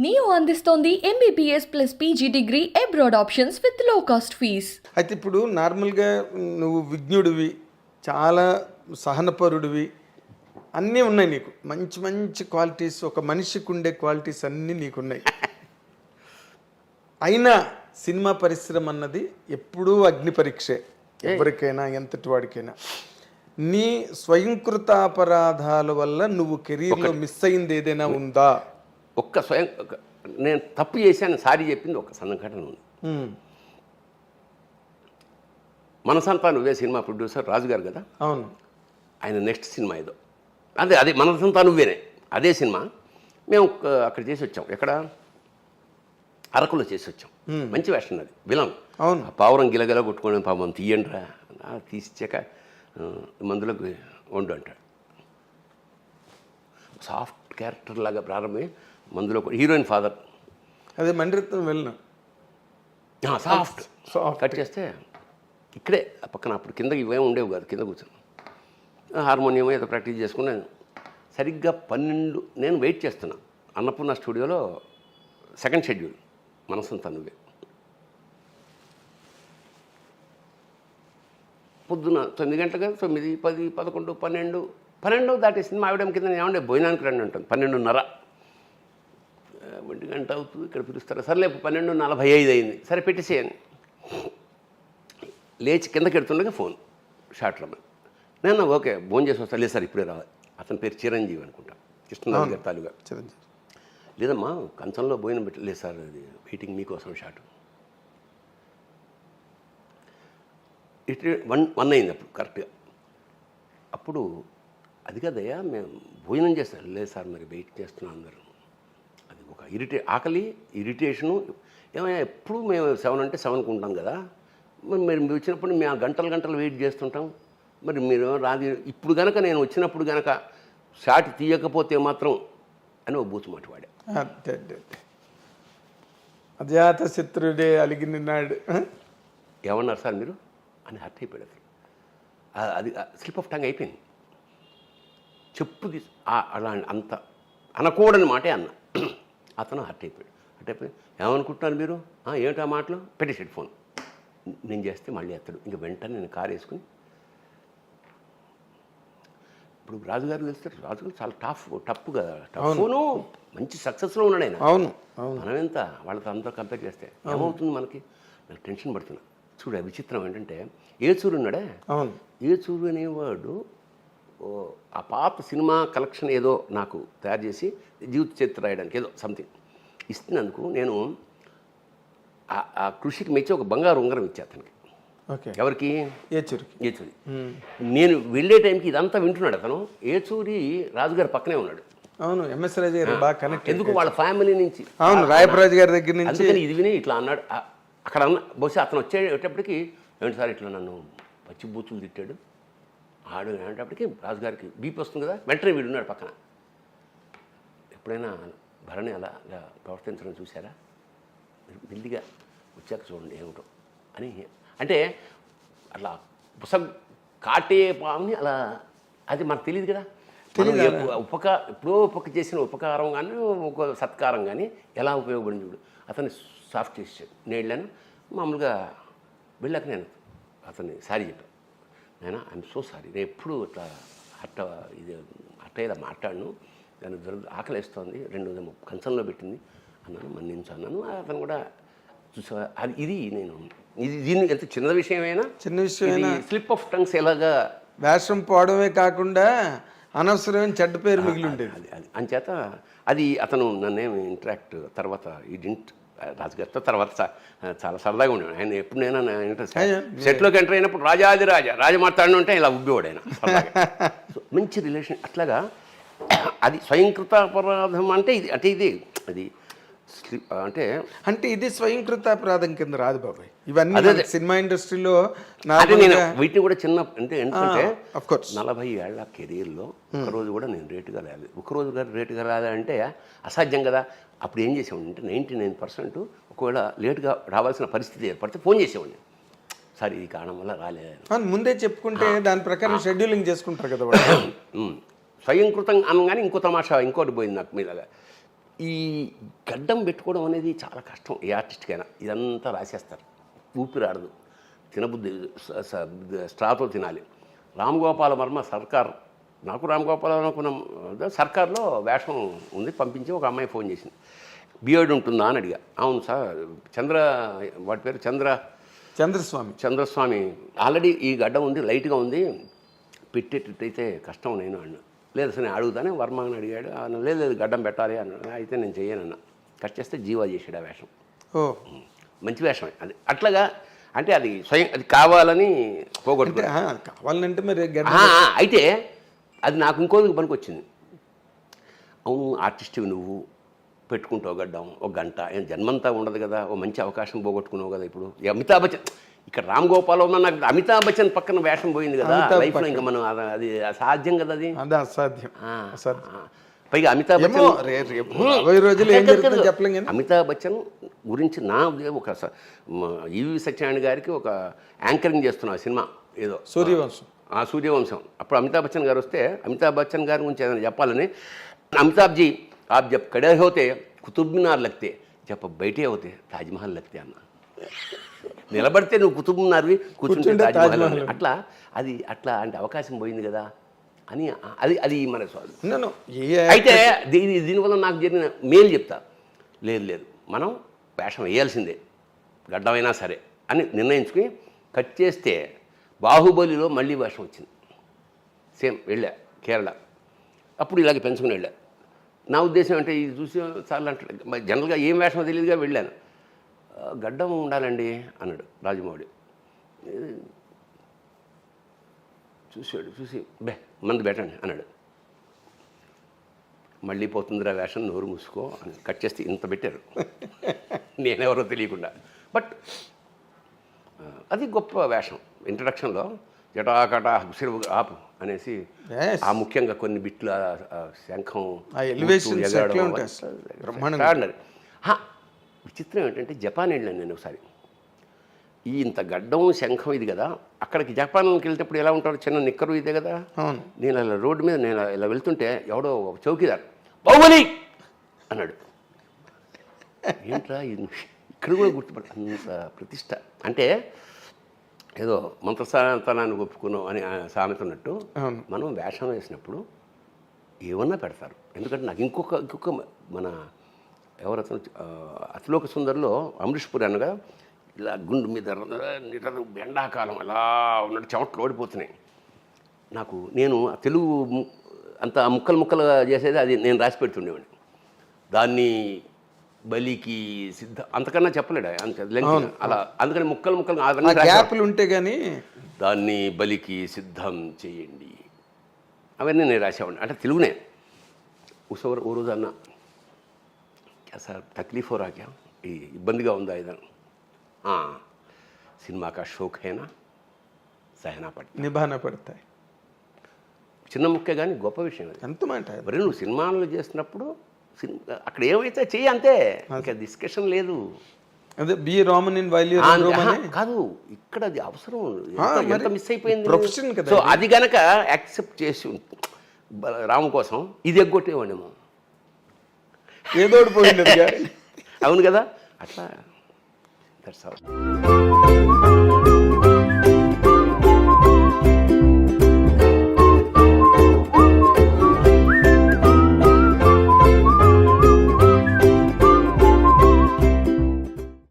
Neo అందిస్తోంది MBBS plus PG degree abroad options with లో cost fees. అయితే ఇప్పుడు నార్మల్గా నువ్వు విజ్ఞుడివి, చాలా సహనపరుడివి, అన్నీ ఉన్నాయి నీకు. మంచి మంచి క్వాలిటీస్, ఒక మనిషికి ఉండే క్వాలిటీస్ అన్నీ నీకున్నాయి. అయినా సినిమా పరిశ్రమ అన్నది ఎప్పుడూ అగ్ని పరీక్షే, ఎవరికైనా ఎంతటి వాడికైనా. నీ స్వయంకృత అపరాధాల వల్ల నువ్వు కెరీర్లో మిస్ అయింది ఏదైనా ఉందా? నేను తప్పు చేశాను సారీ చెప్పింది ఒక సంఘటన ఉంది. మనసంతా నువ్వే సినిమా ప్రొడ్యూసర్ రాజుగారు కదా. అవును. ఆయన నెక్స్ట్ సినిమా ఏదో అదే మనసంతా నువ్వేనే అదే సినిమా మేము అక్కడ చేసి వచ్చాం. ఎక్కడ అరకులో చేసి వచ్చాం. మంచి వేషన్ అది, విలన్. అవును. పావురం గిలగిల కొట్టుకోవడం, పాపం తీయండిరా తీసిచ్చాక మందులకు వండు అంటాడు. సాఫ్ట్ క్యారెక్టర్ లాగా ప్రారంభమై మందులో హీరోయిన్ ఫాదర్, అదే మణిరత్నం వెళ్ళిన సాఫ్ట్ కట్ చేస్తే ఇక్కడే పక్కన అప్పుడు కింద ఇవేం ఉండేవి కాదు, కింద కూర్చొని హార్మోనియం ఏదో ప్రాక్టీస్ చేసుకున్నాను. సరిగ్గా 12 నేను వెయిట్ చేస్తున్నా అన్నపూర్ణ స్టూడియోలో సెకండ్ షెడ్యూల్ మనసంతా నువ్వే. పొద్దున 9 గంటలు కదా, 9, 10, 11, 12 దాటి సినిమా ఆవిడం కింద ఏమంటే భోజనానికి రండి ఉంటుంది. 12:30 1 గంట అవుతుంది, ఇక్కడ పిలుస్తారు. సర్లే 12:45 అయింది, సరే పెట్టేసేయని లేచి కిందకి ఎడుతుండగా ఫోన్ షార్ట్లో. నేను ఓకే భోజనం చేసి వస్తా. లేదు సార్ ఇప్పుడే రావాలి. అతని పేరు చిరంజీవి అనుకుంటా, కృష్ణరాజు గారి తాలుగా. చిరంజీవి. లేదమ్మా కంచంలో భోజనం పెట్టి. లేదు సార్ అది వెయిటింగ్ మీకోసం షార్ట్. ఇటు 1 అయింది అప్పుడు కరెక్ట్గా. అప్పుడు అది కదయ్యా మేము భోజనం చేస్తాం. లేదు సార్ మరి వెయిట్ చేస్తున్నాం అందరూ. అది ఒక ఆకలి ఇరిటేషను. ఏమైనా ఎప్పుడు మేము 7 అంటే 7కు ఉంటాం కదా, మరి మీరు వచ్చినప్పుడు మేము గంటలు వెయిట్ చేస్తుంటాం. మరి మీరు రాది ఇప్పుడు కనుక నేను వచ్చినప్పుడు కనుక షాట్ తీయకపోతే మాత్రం అని ఒక బూతు మాట వాడా. అజాత శత్రుడే అలిగినాడు. ఏమన్నారు సార్ మీరు అని హర్ట్ అయిపోయాడు అసలు. అది స్లిప్ ఆఫ్ టంగ్ అయిపోయింది. చెప్పుది అలా అంత అనకూడని మాటే అన్న. అతను హర్ట్ అయిపోయి ఏమనుకుంటున్నారు మీరు, ఏమిటా మాటలు పెట్టేసాడు ఫోన్. నేను చేస్తే మళ్ళీ ఎత్తడు. ఇంక వెంటనే నేను కారు వేసుకుని ఇప్పుడు రాజుగారు తెలుస్తారు. రాజుగారు చాలా టఫ్ కదా, టఫ్ను మంచి సక్సెస్లో ఉన్నాడు ఆయన. అవును. మనం ఎంత వాళ్ళతో అంతా కంపేర్ చేస్తే ఏమవుతుంది మనకి? నాకు టెన్షన్ పడుతున్నా. చూడ విచిత్రం ఏంటంటే ఏచూరు ఉన్నాడే, ఏచూరు అనేవాడు ఆ పాత సినిమా కలెక్షన్ ఏదో నాకు తయారు చేసి జీవిత చరిత్ర రాయడానికి ఏదో సంథింగ్ ఇస్తున్నందుకు నేను ఆ కృషికి మెచ్చి ఒక బంగారు ఉంగరం ఇచ్చా అతనికి. ఎవరికి? ఏచూరి. నేను వెళ్ళే టైంకి ఇదంతా వింటున్నాడు అతను. ఏచూరి రాజుగారి పక్కనే ఉన్నాడు. అవును. MS రాజు గారు బాగా కనెక్ట్. ఎందుకు వాళ్ళ ఫ్యామిలీ నుంచి. అవును, రాయపరాజు గారి దగ్గర నుంచి. అందుకని ఇది విని ఇట్లా అన్నాడు. అక్కడ బహుశా అతను వచ్చేటప్పటికి ఏంటి సార్ ఇట్లా నన్ను పచ్చి బూతులు తిట్టాడు ఆడు అనేటప్పటికి రాజుగారికి బీపీ వస్తుంది కదా, వెంటనే వీడున్నాడు పక్కన. ఎప్పుడైనా భరణి అలా ప్రవర్తించడం చూసారా? మెల్లిగా వచ్చాక చూడండి ఏమిటో అని. అంటే అట్లా కాటే పాముని అలా, అది మనకు తెలియదు కదా. ఎప్పుడో చేసిన ఉపకారం కానీ ఒక సత్కారం కానీ ఎలా ఉపయోగపడింది చూడు. అతన్ని సాఫ్ట్ చేసాడు. నేను వెళ్ళాను మామూలుగా. వెళ్ళాక నేను అతన్ని సారీ చెప్పాను. నేను ఐఎమ్ సో సారీ, నేను ఎప్పుడు ఇట్లా అట్టేలా మాట్లాడను, దాన్ని ఆకలి వేస్తోంది, 2 కంచంలో పెట్టింది అన్నాను, మన్నించు అన్నాను. అతను కూడా చూసా. ఇది దీన్ని ఎంత చిన్న విషయమైనా స్లిప్ ఆఫ్ టంగ్స్ ఎలాగా వేషం పోవడమే కాకుండా అనవసరమైన చెడ్డ పేరు మిగిలి ఉండేది. అది అంచేత అది అతను నన్నేమి ఇంటరాక్ట్ తర్వాత రాజుగారితో తర్వాత చాలా సరదాగా ఉండేవాడు ఆయన. ఎప్పుడు నేను సెట్లోకి ఎంటర్ అయినప్పుడు రాజ మాట్లాడిన ఉంటే ఇలా ఉబ్బేవాడు ఆయన. మంచి రిలేషన్ అట్లాగా. అది స్వయంకృత అపరాధం అంటే ఇది అది ఇది స్వయంకృత అపరాధం కింద రాదు బాబాయ్. ఇవన్నీ సినిమా ఇండస్ట్రీలో నేను వీటిని కూడా చిన్న ఎందుకంటే 40 ఏళ్ల కెరీర్లో ఒకరోజు కూడా నేను రేటుగా రాలేదు. ఒకరోజు గారు రేటుగా రాదంటే అసాధ్యం కదా. అప్పుడు ఏం చేసేవాడిని అంటే 99% ఒకవేళ లేటుగా రావాల్సిన పరిస్థితి ఏర్పడితే ఫోన్ చేసేవాడిని, సార్ ఈ కారణం వల్ల రాలేదు. ముందే చెప్పుకుంటే దాని ప్రకారం షెడ్యూలింగ్ చేసుకుంటారు కదా. స్వయంకృతం అనగానే ఇంకో తమాషా ఇంకోటి పోయింది నాకు మీదగా. ఈ గడ్డం పెట్టుకోవడం అనేది చాలా కష్టం ఏ ఆర్టిస్ట్కైనా. ఇదంతా రాసేస్తారు, ఊపిరాడదు, తినబుద్ధి స్ట్రాతో తినాలి. రామ్ గోపాల వర్మ సర్కార్, నాకు రామ్ గోపాల వర్మ సర్కార్లో వేషం ఉంది, పంపించి ఒక అమ్మాయి ఫోన్ చేసింది, బియర్డ్ ఉంటుందా అని అడిగా. అవును సార్, వాడి పేరు చంద్రస్వామి ఆల్రెడీ ఈ గడ్డం ఉంది, లైట్గా ఉంది, పెట్టేటట్టయితే కష్టం నేను అన్నా. లేదు సార్ నేను అడుగుతానే వర్మ అని అడిగాడు. లేదు గడ్డం పెట్టాలి అన్నాడు. అయితే నేను చెయ్యనన్నా. కట్ చేస్తే జీవా చేసాడు ఆ వేషం. మంచి వేషమే అది. అట్లాగా అంటే అది స్వయం, అది కావాలని పోగొట్టుకున్నాడు. కావాలంటే మరి అయితే అది నాకు ఇంకోదికి పనికి వచ్చింది. అవును ఆర్టిస్ట్వి నువ్వు, పెట్టుకుంటావు గడ్డం ఒక గంట, ఏం జన్మంతా ఉండదు కదా, ఓ మంచి అవకాశం పోగొట్టుకున్నావు కదా. ఇప్పుడు అమితాబ్ బచ్చన్ ఇక్కడ రామ్ గోపాల్ వర్మ, నాకు అమితాబ్ బచ్చన్ పక్కన వేషం పోయింది కదా లైఫ్లో, ఇంకా మనం అది అసాధ్యం కదా, అది అసాధ్యం. పైగా అమితాబ్ బచ్చన్ అమితాబ్ బచ్చన్ గురించి నా ఒక ఈవి సత్యనారాయణ గారికి ఒక యాంకరింగ్ చేస్తున్నా సినిమా ఏదో సూర్యవంశం. అప్పుడు అమితాబ్ బచ్చన్ గారు వస్తే అమితాబ్ బచ్చన్ గారి గురించి ఏదైనా చెప్పాలని, అమితాబ్ జీ आप जब खड़े होते कुतुब मीनार लगते, जब बैठे होते ताजमहल लगते అన్న. నిలబడితే నువ్వు కుతుబ్ మినార్వి, కూర్చుంటే తాజ్మహల్. అట్లా అది అట్లా అంటే అవకాశం పోయింది కదా అని అది మన స్వామి. అయితే దీనివల్ల నాకు జరిగిన మేలు చెప్తా. లేదు మనం వేషం వేయాల్సిందే గడ్డమైనా సరే అని నిర్ణయించుకుని కట్ చేస్తే బాహుబలిలో మళ్ళీ వేషం వచ్చింది. సేమ్ వెళ్ళా కేరళ, అప్పుడు ఇలాగే పెంచుకుని వెళ్ళా. నా ఉద్దేశం అంటే ఇది చూసి చాలా అంటే జనరల్గా ఏం వేషమో తెలియదుగా వెళ్ళాను. గడ్డం ఉండాలండి అన్నాడు రాజమౌళి. చూసి మందు పెట్టండి అన్నాడు. మళ్ళీ పోతుందిరా వేషం, నోరు మూసుకో అని కట్ చేస్తే ఇంత పెట్టారు, నేనెవరో తెలియకుండా. బట్ అది గొప్ప వేషం. ఇంట్రడక్షన్లో జటాకటా సిరువు ఆపు అనేసి ఆ ముఖ్యంగా కొన్ని బిట్లు శంఖం విచిత్రం ఏంటంటే జపాన్ వెళ్ళాను నేను ఒకసారి. ఈ ఇంత గడ్డం శంఖం ఇది కదా, అక్కడికి జపాన్కి వెళ్ళేటప్పుడు ఎలా ఉంటాడు, చిన్న నిక్కరు ఇదే కదా. నేను అలా రోడ్డు మీద నేను ఇలా వెళ్తుంటే ఎవడో చౌకీదార్ బాహుబలి అన్నాడు. ఏంట్రా ఇక్కడ కూడా గుర్తుపడ, అంత ప్రతిష్ట అంటే ఏదో మంత్రస్థానాన్ని ఒప్పుకున్నాం అని సామెత ఉన్నట్టు మనం వేషం వేసినప్పుడు ఏమన్నా పెడతారు. ఎందుకంటే నాకు ఇంకొక మన ఎవరతను అతిలోక సుందరిలో అమరీష్ పురి అనగా ఇలా గుండు మీద నిటరు ఎండాకాలం అలా ఉన్నట్టు చెమట్లు ఓడిపోతున్నాయి. నేను తెలుగు అంత ముక్కలు చేసేది అది నేను రాసి పెడుతుండేవాడిని. దాన్ని బలికి సిద్ధ అంతకన్నా చెప్పలేడు అలా, అందుకని ముక్కలు గ్యాప్లు ఉంటే కానీ దాన్ని బలికి సిద్ధం చేయండి అవన్నీ నేను రాసేవాడిని. అంటే తెలుగునే. ఓ రోజు అన్న సార్ తక్లీఫ్ హో రా క్యా, ఈ ఇబ్బందిగా ఉందా ఏదైనా, సినిమా కా షోక్ హేనా నిభానా పడతాయి. చిన్న ముక్కే కానీ గొప్ప విషయం అది. ఎంత మాట మరి నువ్వు సినిమాలు చేసినప్పుడు అక్కడ ఏమైతే చెయ్యి అంతే, ఇంకా డిస్కషన్ లేదు. అదే బి రామన్ ఇన్ వైల్యూర్ కాదు, ఇక్కడ అది అవసరం, ఎంత మిస్ అయిపోయింది ప్రొఫెషన్ కదా. సో అది గనక యాక్సెప్ట్ చేసి రాము కోసం ఇది ఎగ్గొట్టేవాడేమో, ఏదో పోయింది. అవును కదా, అట్లా దట్స్ ఆల్.